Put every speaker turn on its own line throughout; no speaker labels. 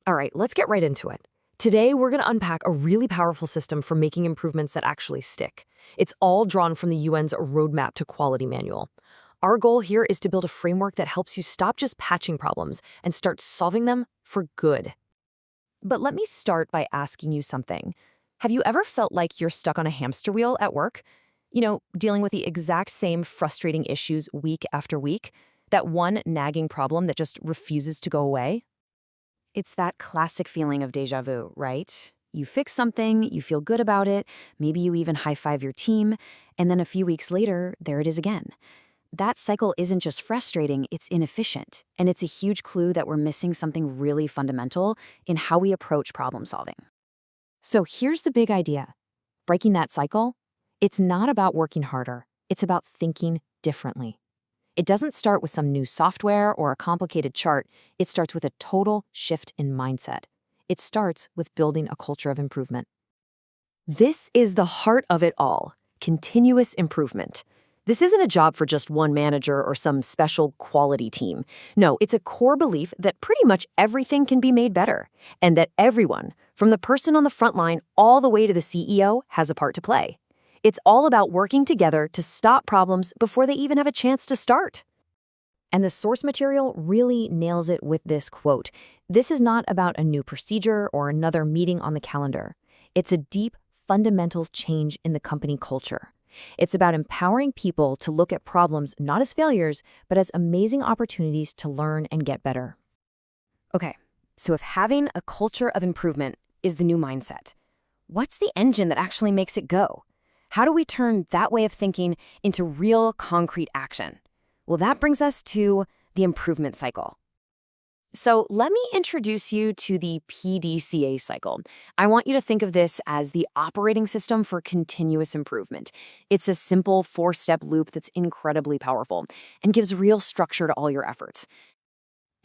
All right, let's get right into it. Today, we're going to unpack a really powerful system for making improvements that actually stick. It's all drawn from the UN's Roadmap to Quality Manual. Our goal here is to build a framework that helps you stop just patching problems and start solving them for good. But let me start by asking you something. Have you ever felt like you're stuck on a hamster wheel at work? Dealing with the exact same frustrating issues week after week? That one nagging problem that just refuses to go away? It's that classic feeling of déjà vu, right? You fix something, you feel good about it, maybe you even high-five your team, and then a few weeks later, there it is again. That cycle isn't just frustrating, it's inefficient, and it's a huge clue that we're missing something really fundamental in how we approach problem solving. So here's the big idea. Breaking that cycle, it's not about working harder, it's about thinking differently. It doesn't start with some new software or a complicated chart. It starts with a total shift in mindset. It starts with building a culture of improvement. This is the heart of it all, continuous improvement. This isn't a job for just one manager or some special quality team. No, it's a core belief that pretty much everything can be made better, and that everyone, from the person on the front line all the way to the CEO, has a part to play. It's all about working together to stop problems before they even have a chance to start. And the source material really nails it with this quote. This is not about a new procedure or another meeting on the calendar. It's a deep, fundamental change in the company culture. It's about empowering people to look at problems not as failures, but as amazing opportunities to learn and get better. Okay, so if having a culture of improvement is the new mindset, what's the engine that actually makes it go? How do we turn that way of thinking into real, concrete action? Well, that brings us to the improvement cycle. So let me introduce you to the PDCA cycle. I want you to think of this as the operating system for continuous improvement. It's a simple 4-step loop that's incredibly powerful and gives real structure to all your efforts.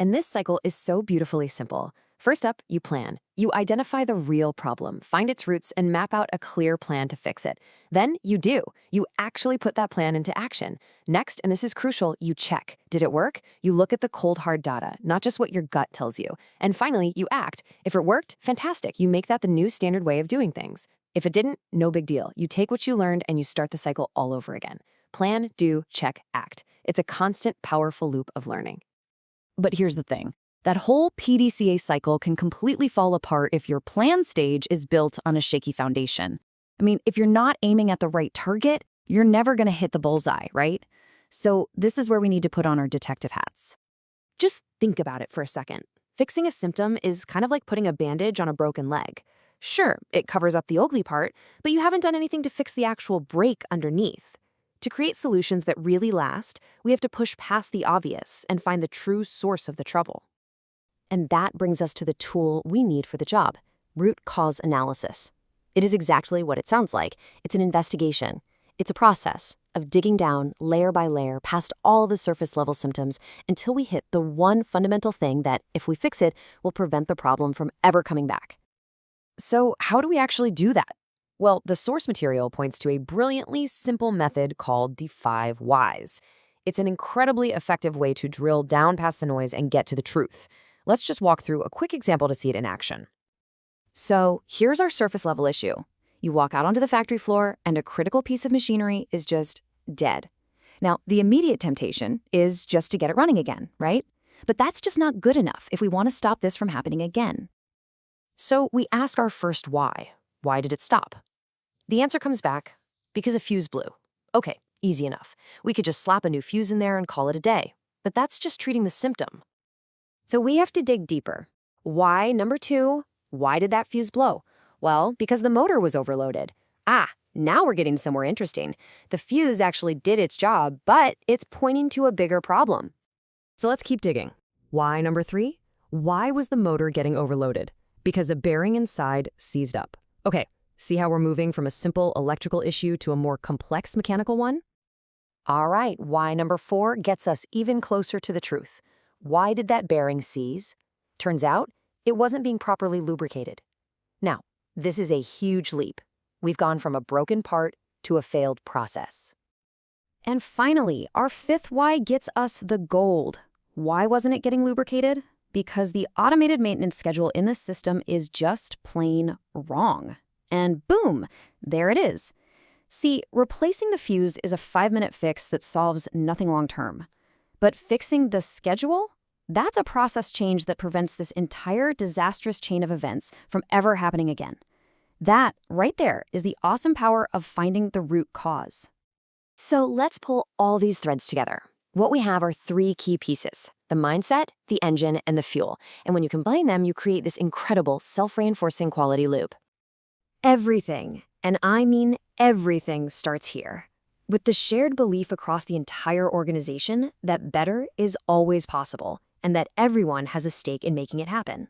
And this cycle is so beautifully simple. First up, you plan. You identify the real problem, find its roots, and map out a clear plan to fix it. Then you do. You actually put that plan into action. Next, and this is crucial, you check. Did it work? You look at the cold, hard data, not just what your gut tells you. And finally, you act. If it worked, fantastic. You make that the new standard way of doing things. If it didn't, no big deal. You take what you learned and you start the cycle all over again. Plan, do, check, act. It's a constant, powerful loop of learning. But here's the thing. That whole PDCA cycle can completely fall apart if your plan stage is built on a shaky foundation. I mean, if you're not aiming at the right target, you're never going to hit the bullseye, right? So this is where we need to put on our detective hats. Just think about it for a second. Fixing a symptom is kind of like putting a bandage on a broken leg. Sure, it covers up the ugly part, but you haven't done anything to fix the actual break underneath. To create solutions that really last, we have to push past the obvious and find the true source of the trouble. And that brings us to the tool we need for the job, root cause analysis. It is exactly what it sounds like. It's an investigation. It's a process of digging down layer by layer past all the surface level symptoms until we hit the one fundamental thing that, if we fix it, will prevent the problem from ever coming back. So how do we actually do that? Well, the source material points to a brilliantly simple method called the 5 whys. It's an incredibly effective way to drill down past the noise and get to the truth. Let's just walk through a quick example to see it in action. So here's our surface level issue. You walk out onto the factory floor and a critical piece of machinery is just dead. Now, the immediate temptation is just to get it running again, right? But that's just not good enough if we want to stop this from happening again. So we ask our first why. Why did it stop? The answer comes back, because a fuse blew. Okay, easy enough. We could just slap a new fuse in there and call it a day. But that's just treating the symptom. So we have to dig deeper. Why, number 2, why did that fuse blow? Well, because the motor was overloaded. Now we're getting somewhere interesting. The fuse actually did its job, but it's pointing to a bigger problem.
So let's keep digging. Why, number 3? Why was the motor getting overloaded? Because a bearing inside seized up. Okay, see how we're moving from a simple electrical issue to a more complex mechanical one?
All right, why number 4 gets us even closer to the truth. Why did that bearing seize? Turns out, it wasn't being properly lubricated. Now, this is a huge leap. We've gone from a broken part to a failed process.
And finally, our 5th why gets us the gold. Why wasn't it getting lubricated?
because the automated maintenance schedule in this system is just plain wrong. And boom, there it is. See, replacing the fuse is a 5-minute fix that solves nothing long term. But fixing the schedule? That's a process change that prevents this entire disastrous chain of events from ever happening again. That, right there, is the awesome power of finding the root cause.
So let's pull all these threads together. What we have are 3 key pieces: the mindset, the engine, and the fuel. And when you combine them, you create this incredible self-reinforcing quality loop.
Everything, and I mean everything, starts here, with the shared belief across the entire organization that better is always possible and that everyone has a stake in making it happen.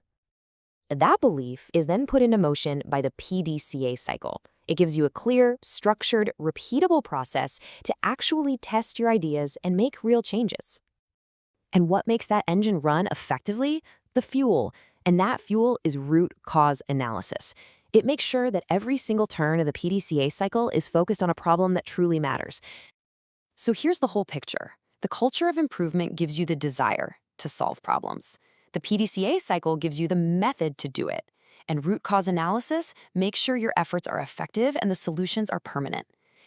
That belief is then put into motion by the PDCA cycle. It gives you a clear, structured, repeatable process to actually test your ideas and make real changes. And what makes that engine run effectively? The fuel. And that fuel is root cause analysis. It makes sure that every single turn of the PDCA cycle is focused on a problem that truly matters. So here's the whole picture. The culture of improvement gives you the desire to solve problems. The PDCA cycle gives you the method to do it. And root cause analysis makes sure your efforts are effective and the solutions are permanent.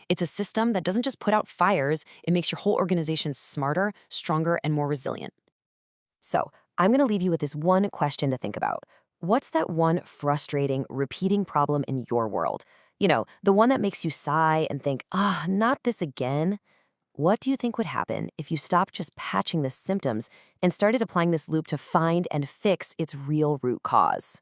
It's a system that doesn't just put out fires, it makes your whole organization smarter, stronger, and more resilient. So, I'm going to leave you with this one question to think about. What's that one frustrating, repeating problem in your world? You know, the one that makes you sigh and think, not this again? What do you think would happen if you stopped just patching the symptoms and started applying this loop to find and fix its real root cause?